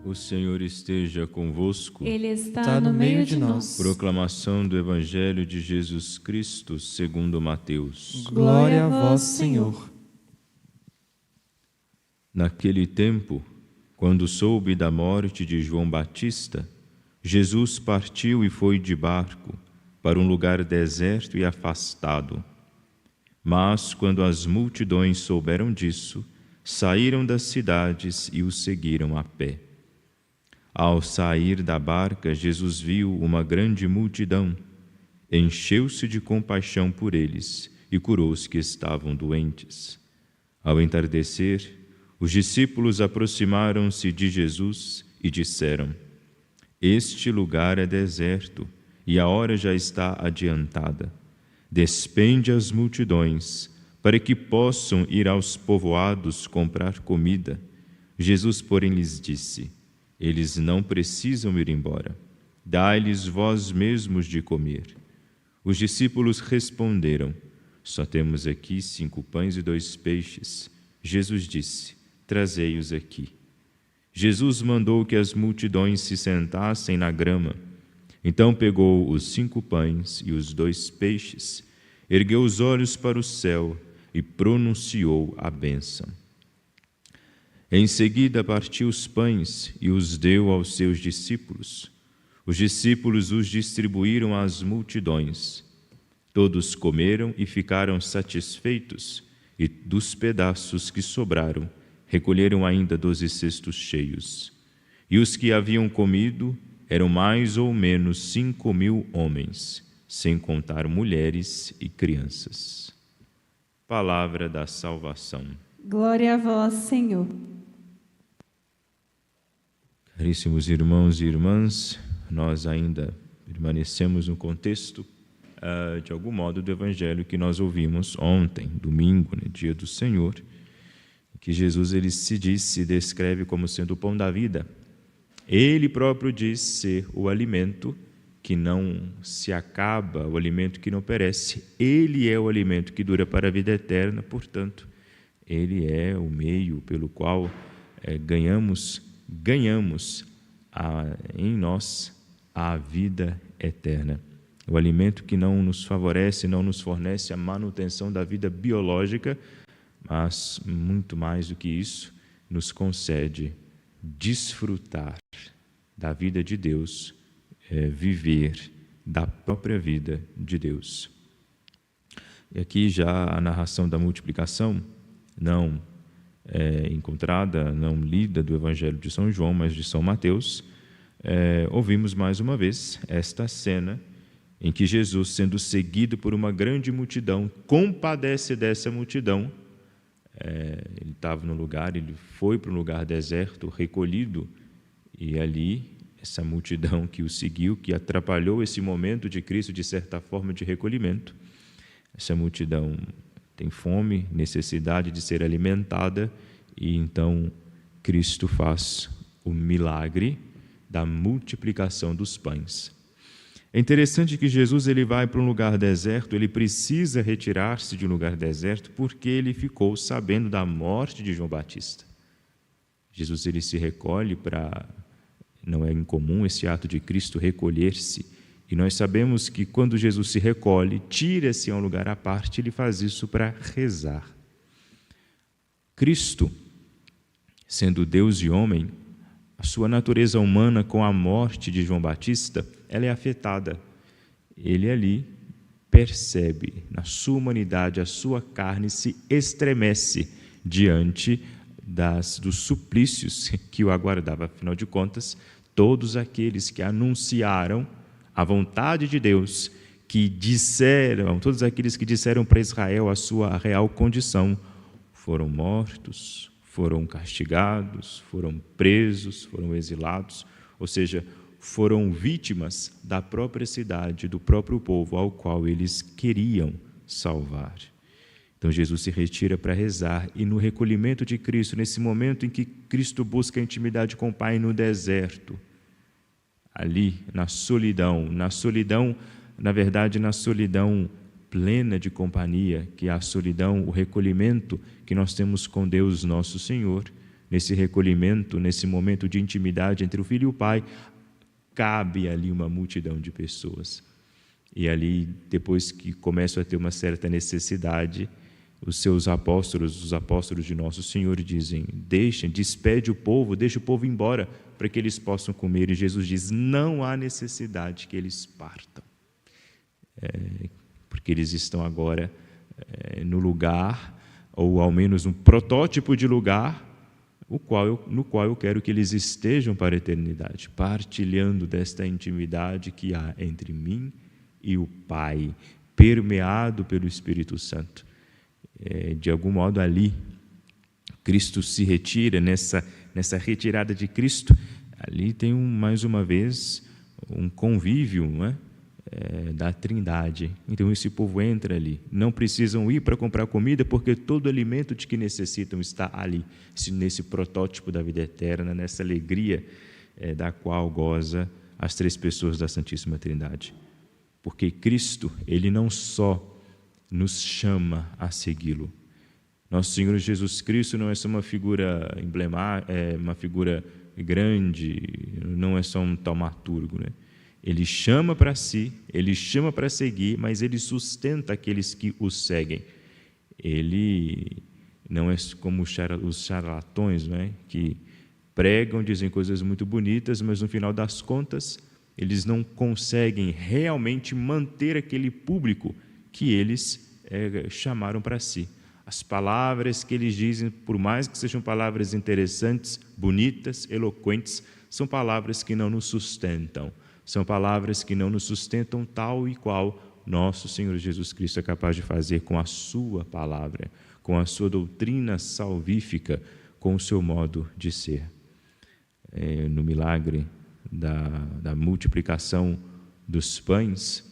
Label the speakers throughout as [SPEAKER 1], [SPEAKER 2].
[SPEAKER 1] O Senhor esteja convosco.
[SPEAKER 2] Ele está no meio de nós.
[SPEAKER 1] Proclamação do Evangelho de Jesus Cristo segundo Mateus.
[SPEAKER 2] Glória a vós, Senhor.
[SPEAKER 1] Naquele tempo, quando soube da morte de João Batista, Jesus partiu e foi de barco para um lugar deserto e afastado. Mas, quando as multidões souberam disso, saíram das cidades e o seguiram a pé. Ao sair da barca, Jesus viu uma grande multidão, encheu-se de compaixão por eles e curou os que estavam doentes. Ao entardecer, os discípulos aproximaram-se de Jesus e disseram: Este lugar é deserto e a hora já está adiantada. Despende as multidões para que possam ir aos povoados comprar comida. Jesus, porém, lhes disse: Eles não precisam ir embora. Dai-lhes vós mesmos de comer. Os discípulos responderam: Só temos aqui 5 pães e 2 peixes. Jesus disse: Trazei-os aqui. Jesus mandou que as multidões se sentassem na grama. Então pegou os 5 pães e os 2 peixes, ergueu os olhos para o céu e pronunciou a bênção. Em seguida partiu os pães e os deu aos seus discípulos. Os discípulos os distribuíram às multidões. Todos comeram e ficaram satisfeitos, e dos pedaços que sobraram, recolheram ainda 12 cestos cheios. E os que haviam comido eram mais ou menos 5.000 homens, sem contar mulheres e crianças. Palavra da salvação.
[SPEAKER 2] Glória a vós, Senhor.
[SPEAKER 1] Caríssimos irmãos e irmãs, nós ainda permanecemos no contexto, de algum modo, do Evangelho que nós ouvimos ontem, domingo, dia do Senhor, que Jesus ele se descreve como sendo o pão da vida. Ele próprio diz ser o alimento que não se acaba, o alimento que não perece. Ele é o alimento que dura para a vida eterna, portanto, ele é o meio pelo qual ganhamos em nós a vida eterna. O alimento que não nos favorece, não nos fornece a manutenção da vida biológica, mas, muito mais do que isso, nos concede desfrutar da vida de Deus, viver da própria vida de Deus. E aqui já a narração da multiplicação, não encontrada, não lida do Evangelho de São João, mas de São Mateus, ouvimos mais uma vez esta cena em que Jesus, sendo seguido por uma grande multidão, compadece dessa multidão. Ele estava no lugar, ele foi para um lugar deserto, recolhido, e ali essa multidão que o seguiu, que atrapalhou esse momento de Cristo, de certa forma, de recolhimento. Essa multidão tem fome, necessidade de ser alimentada, e então Cristo faz o milagre da multiplicação dos pães. É interessante que Jesus ele vai para um lugar deserto, ele precisa retirar-se de um lugar deserto porque ele ficou sabendo da morte de João Batista. Jesus ele se recolhe para... Não é incomum esse ato de Cristo recolher-se. E nós sabemos que quando Jesus se recolhe, tira-se a um lugar à parte, ele faz isso para rezar. Cristo, sendo Deus e homem, a sua natureza humana com a morte de João Batista, ela é afetada. Ele ali percebe, na sua humanidade, a sua carne se estremece diante dos suplícios que o aguardava. Afinal de contas, todos aqueles que anunciaram a vontade de Deus, todos aqueles que disseram para Israel a sua real condição, foram mortos, foram castigados, foram presos, foram exilados, ou seja, foram vítimas da própria cidade, do próprio povo ao qual eles queriam salvar. Então Jesus se retira para rezar, e no recolhimento de Cristo, nesse momento em que Cristo busca a intimidade com o Pai no deserto, ali na solidão, na verdade na solidão plena de companhia, que é a solidão, o recolhimento que nós temos com Deus nosso Senhor, nesse recolhimento, nesse momento de intimidade entre o Filho e o Pai, cabe ali uma multidão de pessoas. E ali, depois que começam a ter uma certa necessidade, os apóstolos de Nosso Senhor dizem: despede o povo, deixa o povo embora, para que eles possam comer. E Jesus diz: não há necessidade que eles partam, porque eles estão agora no lugar, ou ao menos um protótipo de lugar, no qual eu quero que eles estejam para a eternidade, partilhando desta intimidade que há entre mim e o Pai, permeado pelo Espírito Santo. De algum modo ali, Cristo se retira, nessa retirada de Cristo, ali tem mais uma vez um convívio, não é? Da Trindade. Então esse povo entra ali, não precisam ir para comprar comida, porque todo alimento de que necessitam está ali, nesse protótipo da vida eterna, nessa alegria da qual goza as três pessoas da Santíssima Trindade. Porque Cristo, Ele não só nos chama a segui-lo. Nosso Senhor Jesus Cristo não é só uma figura emblemática, uma figura grande, não é só um taumaturgo, né? Ele chama para si, ele chama para seguir, mas ele sustenta aqueles que o seguem. Ele não é como os charlatões, não é? Que pregam, dizem coisas muito bonitas, mas no final das contas eles não conseguem realmente manter aquele público que eles chamaram para si. As palavras que eles dizem, por mais que sejam palavras interessantes, bonitas, eloquentes, são palavras que não nos sustentam. São palavras que não nos sustentam tal e qual nosso Senhor Jesus Cristo é capaz de fazer com a sua palavra, com a sua doutrina salvífica, com o seu modo de ser. No milagre da multiplicação dos pães,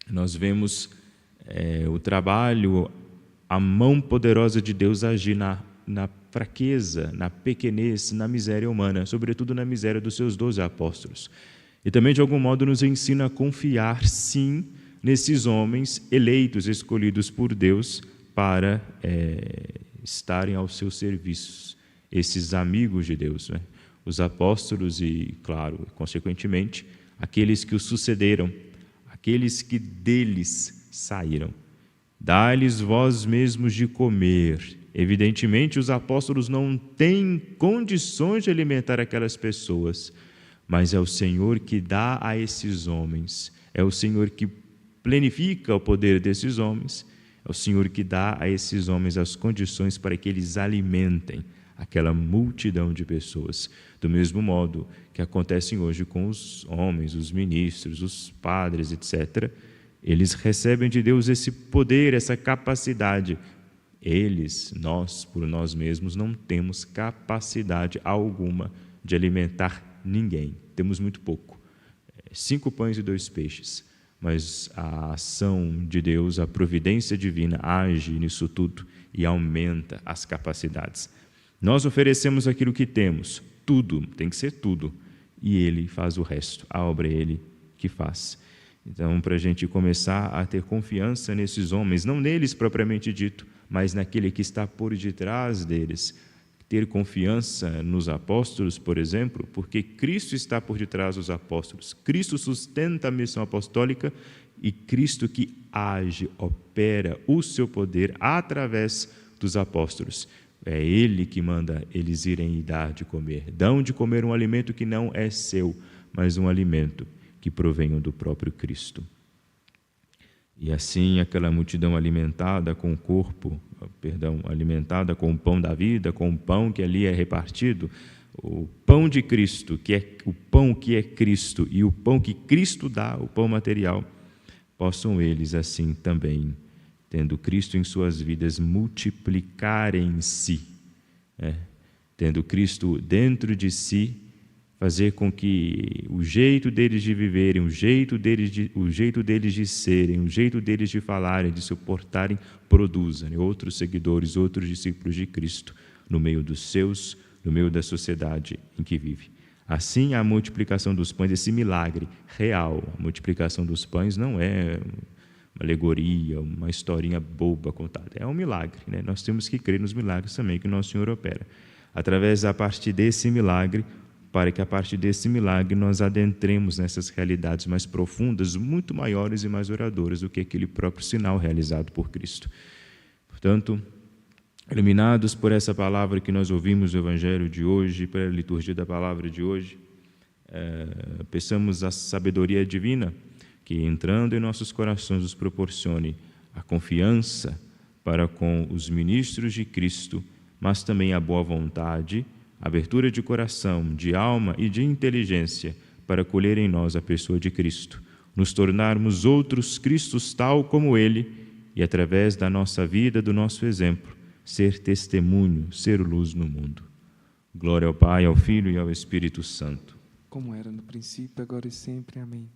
[SPEAKER 1] nós vemos o trabalho, a mão poderosa de Deus agir na fraqueza, na pequenez, na miséria humana, sobretudo na miséria dos seus 12 apóstolos. E também, de algum modo, nos ensina a confiar, sim, nesses homens eleitos, escolhidos por Deus para estarem ao seu serviço, esses amigos de Deus, né? Os apóstolos e, claro, consequentemente, aqueles que os sucederam, aqueles que deles saíram. Dá-lhes vós mesmos de comer. Evidentemente, os apóstolos não têm condições de alimentar aquelas pessoas, mas é o Senhor que dá a esses homens, é o Senhor que plenifica o poder desses homens, é o Senhor que dá a esses homens as condições para que eles alimentem aquela multidão de pessoas, do mesmo modo que acontecem hoje com os homens, os ministros, os padres, etc. Eles recebem de Deus esse poder, essa capacidade. Nós, por nós mesmos, não temos capacidade alguma de alimentar ninguém. Temos muito pouco. 5 pães e 2 peixes. Mas a ação de Deus, a providência divina, age nisso tudo e aumenta as capacidades. Nós oferecemos aquilo que temos, tudo, tem que ser tudo, e Ele faz o resto, a obra é Ele que faz. Então, para a gente começar a ter confiança nesses homens, não neles propriamente dito, mas naquele que está por detrás deles, ter confiança nos apóstolos, por exemplo, porque Cristo está por detrás dos apóstolos, Cristo sustenta a missão apostólica e Cristo que age, opera o seu poder através dos apóstolos. É Ele que manda eles irem e dar de comer. Dão de comer um alimento que não é seu, mas um alimento que provém do próprio Cristo. E assim aquela multidão alimentada com o corpo, alimentada com o pão da vida, com o pão que ali é repartido, o pão de Cristo, que é o pão que é Cristo e o pão que Cristo dá, o pão material, possam eles assim também, tendo Cristo em suas vidas, multiplicarem-se, tendo Cristo dentro de si, fazer com que o jeito deles de viverem, o jeito deles de serem, o jeito deles de falarem, de se portarem, produza outros seguidores, outros discípulos de Cristo no meio dos seus, no meio da sociedade em que vive. Assim, a multiplicação dos pães, esse milagre real, a multiplicação dos pães não é uma alegoria, uma historinha boba contada, é um milagre, né? Nós temos que crer nos milagres também que o Nosso Senhor opera. através a partir desse milagre, para que a partir desse milagre nós adentremos nessas realidades mais profundas, muito maiores e mais duradouras do que aquele próprio sinal realizado por Cristo. Portanto, iluminados por essa palavra que nós ouvimos no Evangelho de hoje, pela liturgia da palavra de hoje, peçamos a sabedoria divina que, entrando em nossos corações, nos proporcione a confiança para com os ministros de Cristo, mas também a boa vontade, a abertura de coração, de alma e de inteligência para acolher em nós a pessoa de Cristo, nos tornarmos outros Cristos tal como Ele e, através da nossa vida, do nosso exemplo, ser testemunho, ser luz no mundo. Glória ao Pai, ao Filho e ao Espírito Santo.
[SPEAKER 3] Como era no princípio, agora e sempre. Amém.